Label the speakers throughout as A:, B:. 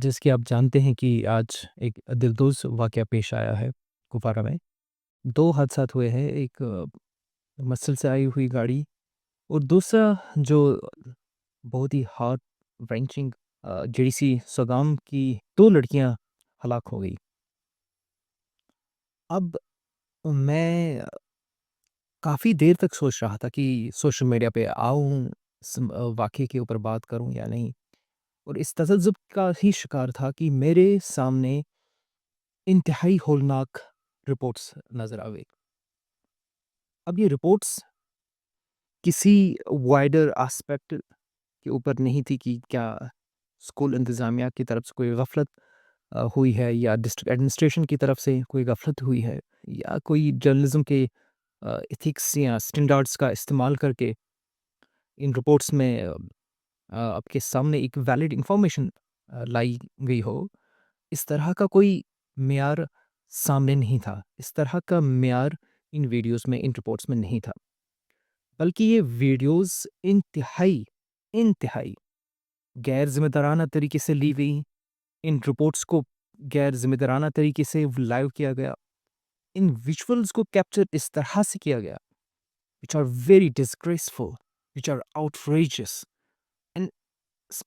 A: جیسے کہ آپ جانتے ہیں کہ آج ایک دلدوز واقعہ پیش آیا ہے کپوارہ میں۔ 2 حادثات ہوئے ہیں، ایک مسجد سے آئی ہوئی گاڑی اور دوسرا جو بہت ہی ہارٹ رینچنگ جیسی سودام کی 2 لڑکیاں ہلاک ہو گئی۔ اب میں کافی دیر تک سوچ رہا تھا کہ سوشل میڈیا پہ آؤں، اس واقعے کے اوپر بات کروں یا نہیں، اور اس تذبذب کا ہی شکار تھا کہ میرے سامنے انتہائی ہولناک رپورٹس نظر آئے۔ اب یہ رپورٹس کسی وائڈر آسپیکٹ کے اوپر نہیں تھی کہ کیا اسکول انتظامیہ کی طرف سے کوئی غفلت ہوئی ہے، یا ڈسٹرکٹ ایڈمنسٹریشن کی طرف سے کوئی غفلت ہوئی ہے، یا کوئی جرنلزم کے ایتھکس یا اسٹینڈرڈس کا استعمال کر کے ان رپورٹس میں آپ کے سامنے ایک ویلڈ انفارمیشن لائی گئی ہو۔ اس طرح کا کوئی معیار سامنے نہیں تھا، اس طرح کا معیار ان ویڈیوز میں، ان رپورٹس میں نہیں تھا، بلکہ یہ ویڈیوز انتہائی غیر ذمہ دارانہ طریقے سے لی گئی۔ ان رپورٹس کو غیر ذمہ دارانہ طریقے سے لائیو کیا گیا، ان ویژولز کو کیپچر اس طرح سے کیا گیا which are very disgraceful, which are outrageous and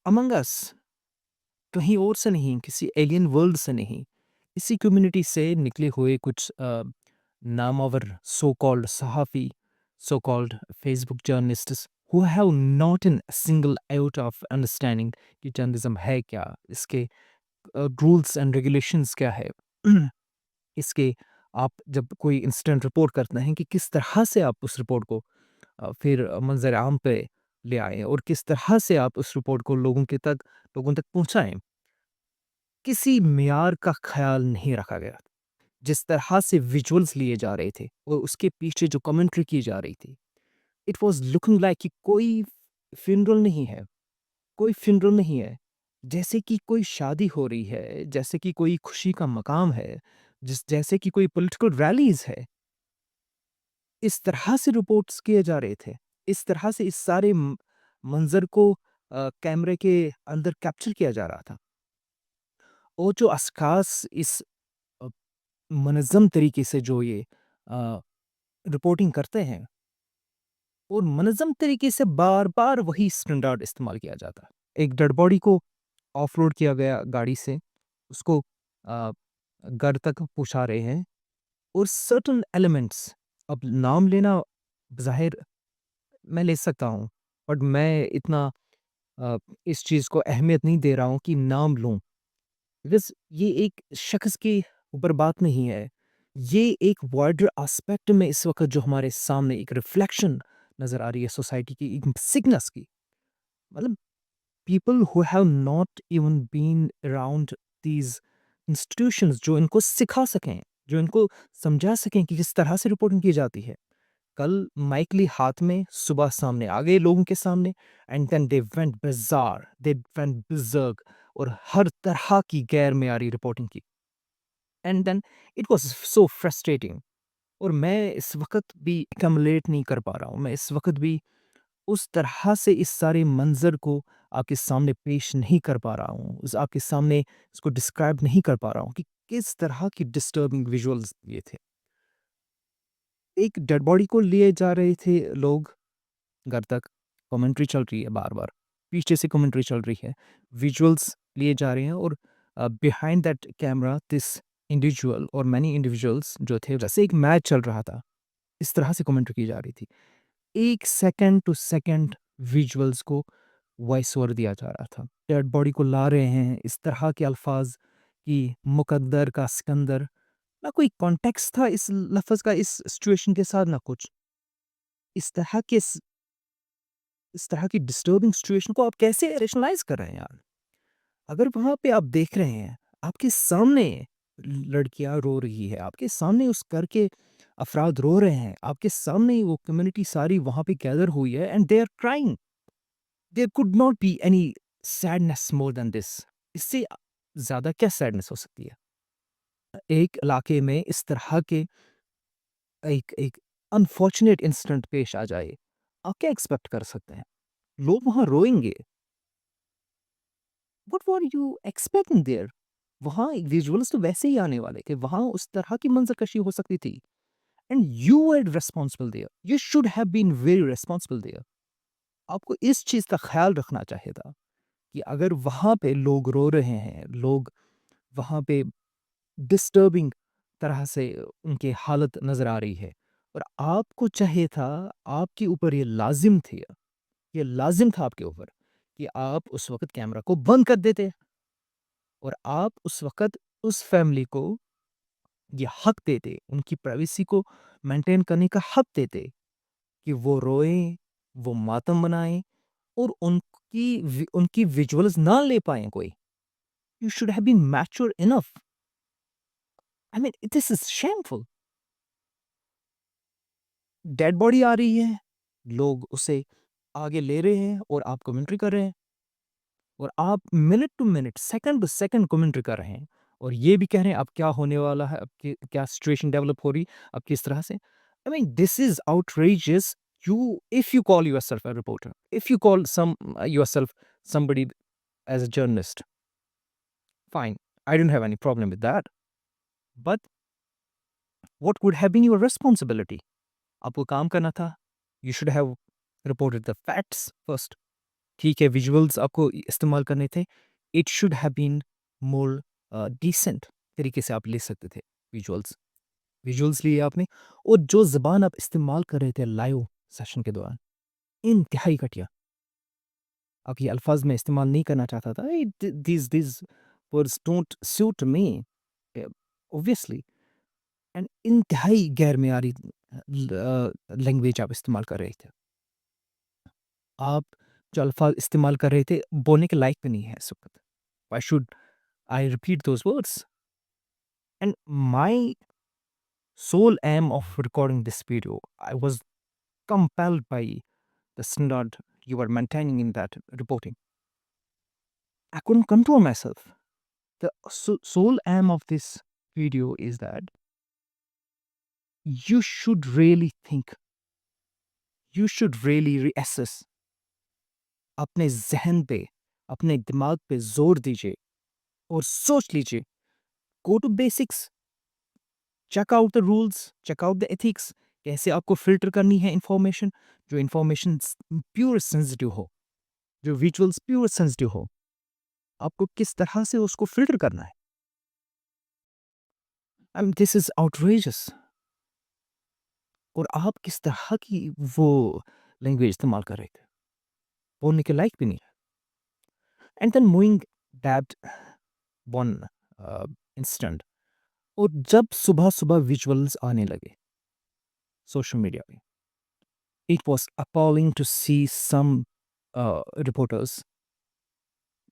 A: among us، کہیں اور سے نہیں، کسی ایلین ورلڈ سے نہیں، اسی کمیونٹی سے نکلے ہوئے کچھ نامور سو کالڈ صحافی، so called Facebook journalists who have not in a single iota of understanding کہ جرنلزم ہے کیا، اس کے رولس اینڈ ریگولیشنز کیا ہے، اس کے آپ جب کوئی انسیڈنٹ رپورٹ کرتے ہیں کہ کس طرح سے آپ اس رپورٹ کو پھر منظر عام پہ لے آئیں، اور کس طرح سے آپ اس رپورٹ کو لوگوں تک پہنچائیں۔ کسی معیار کا خیال نہیں رکھا گیا۔ جس طرح سے ویژولز لیے جا رہے تھے اور اس کے پیچھے جو کمنٹری کی جا رہی تھی، اٹ واز لکنگ لائک کہ کوئی فنرل نہیں ہے، کوئی فنرل نہیں ہے، جیسے کہ کوئی شادی ہو رہی ہے، جیسے کہ کوئی خوشی کا مقام ہے، جیسے کہ کوئی پولیٹیکل ریلیز ہے۔ اس طرح سے رپورٹس کیے جا رہے تھے، اس طرح سے اس سارے منظر کو کیمرے کے اندر کیپچر کیا جا رہا تھا، اور جو اشخاص اس آ، منظم طریقے سے جو یہ رپورٹنگ کرتے ہیں، اور منظم طریقے سے بار بار وہی اسٹینڈرڈ استعمال کیا جاتا ہے۔ ایک ڈیڈ باڈی کو آف لوڈ کیا گیا گاڑی سے، اس کو آ، گھر تک پہنچا رہے ہیں، اور سرٹن ایلیمنٹس، اب نام لینا ظاہر میں لے سکتا ہوں، بٹ میں اتنا اس چیز کو اہمیت نہیں دے رہا ہوں کہ نام لوں، بس یہ ایک شخص کے اوپر بات نہیں ہے، یہ ایک وائڈر آسپیکٹ میں اس وقت جو ہمارے سامنے ایک ریفلیکشن نظر آ رہی ہے سوسائٹی کی، ایک سگنس کی، مطلب people who have not even been around these institutions جو ان کو سکھا سکیں، جو ان کو سمجھا سکیں کہ کس طرح سے رپورٹنگ کی جاتی ہے، کل مائک لی ہاتھ میں صبح سامنے آ گئے لوگوں کے سامنے، and then they went bizarre, they went berserk, اور ہر طرح کی غیر معیاری رپورٹنگ کی، and then it was so frustrating. اور میں اس وقت بھی کملیٹ نہیں کر پا رہا ہوں، میں اس وقت بھی اس طرح سے اس سارے منظر کو آپ کے سامنے پیش نہیں کر پا رہا ہوں، آپ کے سامنے اس کو ڈسکرائب نہیں کر پا رہا ہوں کہ کس طرح کی ڈسٹربنگ ویژولز یہ تھے۔ ایک ڈیڈ باڈی کو لیے جا رہے تھے لوگ گھر تک، کمنٹری چل رہی ہے، بار بار پیچھے سے کمنٹری چل رہی ہے، ویژولز لیے جا رہے ہیں، اور behind that camera this individual اور مینی انڈیویجولز جو تھے، جیسے ایک میچ چل رہا تھا، اس طرح سے کمنٹری کی جا رہی تھی۔ ایک سیکنڈ ٹو سیکنڈ ویژولز کو وائس اوور دیا جا رہا تھا، ڈیڈ باڈی کو لا رہے ہیں اس طرح کے الفاظ کی، مقدر کا سکندر، نہ کوئی کانٹیکس تھا اس لفظ کا اس سچویشن کے ساتھ، نہ کچھ اس طرح کے اس طرح کی ڈسٹربنگ سچویشن کو آپ کیسے ریشنلائز کر رہے ہیں یار؟ اگر وہاں پہ آپ دیکھ رہے ہیں، آپ کے سامنے لڑکیاں رو رہی ہے، آپ کے سامنے اس گھر کے افراد رو رہے ہیں، آپ کے سامنے وہ کمیونٹی ساری وہاں پہ گیدر ہوئی ہے، and they are crying, there could not be any sadness more than this. اس سے زیادہ کیا سیڈنس ہو سکتی ہے؟ ایک علاقے میں اس طرح کے ایک انفارچونیٹ انسیڈنٹ پیش آ جائے، آپ کیا ایکسپیکٹ کر سکتے ہیں؟ لوگ وہاں روئیں گے، What were you expecting there? وہاں ویژولس تو ویسے ہی آنے والے کہ وہاں اس طرح کی منظر کشی ہو سکتی تھی. And you were responsible there. You should have been very responsible there. آپ کو اس چیز کا خیال رکھنا چاہیے تھا کہ اگر وہاں پہ لوگ رو رہے ہیں، لوگ وہاں پہ ڈسٹربنگ طرح سے ان کی حالت نظر آ رہی ہے، اور آپ کو چاہیے تھا، آپ کے اوپر یہ لازم تھا آپ کے اوپر کہ آپ اس وقت کیمرہ کو بند کر دیتے، اور آپ اس وقت اس فیملی کو یہ حق دیتے، ان کی پرائیویسی کو مینٹین کرنے کا حق دیتے کہ وہ روئیں، وہ ماتم منائیں، اور ان کی ویژولز نہ لے پائیں کوئی. You should have been mature enough. I mean this is shameful. Dead body آ رہی ہے، لوگ اسے آگے لے رہے ہیں اور آپ کمنٹری کر رہے ہیں، اور آپ minute to minute, second to second commentary کر رہے ہیں، اور یہ بھی کہہ رہے ہیں اب کیا ہونے والا ہے، اب کیا سچویشن ڈیولپ ہو رہی، اب کس طرح سے. آئی mean this is outrageous. You, if you call yourself a reporter, if you call yourself somebody as a journalist, fine, I don't have any problem with that. But what would have been your responsibility? آپ کو کام کرنا تھا. You should have reported the facts first. ٹھیک ہے، visuals آپ کو استعمال کرنے تھے. It should have been more decent طریقے سے آپ لے سکتے تھے ویژولز لیے آپ نے. اور جو زبان آپ استعمال کر رہے تھے لائیو سیشن کے دوران، انتہائی گھٹیا. آپ یہ الفاظ میں استعمال نہیں کرنا چاہتا تھا. These words don't suit me obviously. And انتہائی غیر معیاری لینگویج آپ استعمال کر رہے تھے. آپ جو الفاظ استعمال کر رہے تھے بولنے کے لائق بھی نہیں ہے اس وقت. Why should I repeat those words? And my sole aim of recording this video, I was compelled by the standard you were maintaining in that reporting. I couldn't control myself. The sole aim of this video is that you should really think, you should really reassess. اپنے ذہن پہ، اپنے دماغ پہ زور دیجیے اور سوچ لیجیے. Go to basics, check out the rules, check out the ethics. کیسے آپ کو فلٹر کرنی ہے انفارمیشن، جو انفارمیشن پیور سینسٹیو ہو، جو ویژولس پیور سینسٹیو ہو، آپ کو کس طرح سے اس کو فلٹر کرنا ہے. دس از outrageous. اور آپ کس طرح کی وہ لینگویج استعمال کر رہے تھے، بولنے کے لائق بھی نہیں ہے. And then moving that one instant. اور جب صبح صبح ویژولز آنے لگے سوشل میڈیا پہ، it was appalling to see some reporters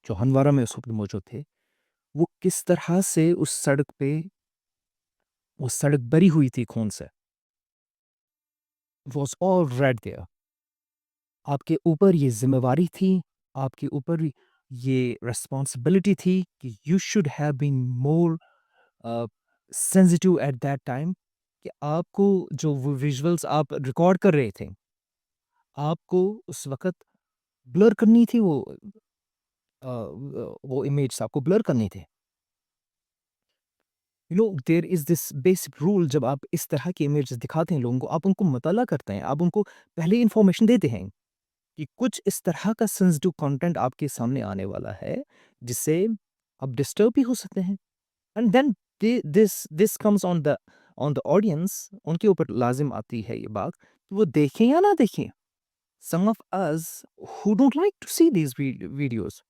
A: جو ہندوارہ میں اس وقت موجود تھے، وہ کس طرح سے اس سڑک پہ، وہ سڑک بھری ہوئی تھی خون سے. Was all red there. آپ کے اوپر یہ ذمہ داری تھی، آپ کے اوپر یہ ریسپانسبلٹی تھی کہ you should have been more sensitive at that time, کہ آپ کو جو وہ ویژولس آپ ریکارڈ کر رہے تھے، آپ کو اس وقت بلر کرنی تھی. وہ امیج آپ کو بلر کرنی تھے. دیر از دس بیسک رول. جب آپ اس طرح کی امیج دکھاتے ہیں لوگوں کو، آپ ان کو مطالعہ کرتے ہیں، آپ ان کو پہلے انفارمیشن دیتے ہیں کہ کچھ اس طرح کا سینسٹیو کنٹینٹ آپ کے سامنے آنے والا ہے جس سے آپ ڈسٹرب بھی ہو سکتے ہیں. And then this comes on the audience. ان کے اوپر لازم آتی ہے یہ بات کہ وہ دیکھیں یا نہ دیکھیں. سم of us who don't like to see these videos.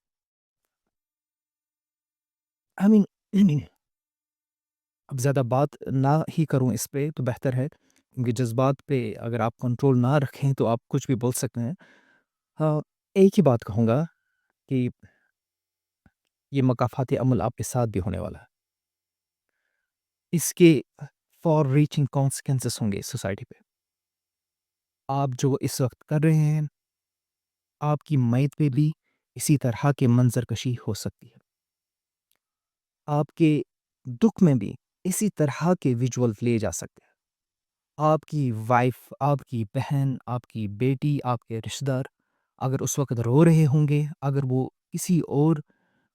A: I mean, اب زیادہ بات نہ ہی کروں اس پہ تو بہتر ہے، کیونکہ جذبات پہ اگر آپ کنٹرول نہ رکھیں تو آپ کچھ بھی بول سکتے ہیں. ہاں، ایک ہی بات کہوں گا کہ یہ مکافاتی عمل آپ کے ساتھ بھی ہونے والا ہے. اس کے فار ریچنگ کانسیکوینسز ہوں گے سوسائٹی پہ. آپ جو اس وقت کر رہے ہیں، آپ کی میت پہ بھی اسی طرح کے منظر کشی ہو سکتی ہے. آپ کے دکھ میں بھی اسی طرح کے ویژول لے جا سکتے ہیں. آپ کی وائف، آپ کی بہن، آپ کی بیٹی، آپ کے رشتہ دار اگر اس وقت رو رہے ہوں گے، اگر وہ کسی اور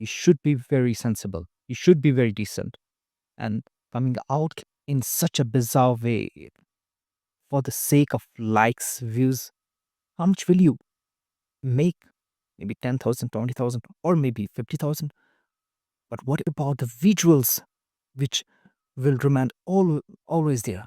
A: You should be very sensible. You should be very decent. And coming out in such a bizarre way for the sake of likes, views, how much will you make? Maybe 10,000, 20,000, or maybe 50,000. But what about the visuals which will remain always there?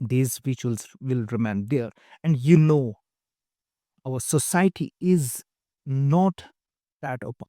A: These visuals will remain there. And you know, our society is not that open.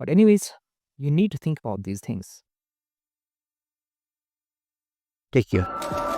A: But anyways, you need to think about these things. Take care.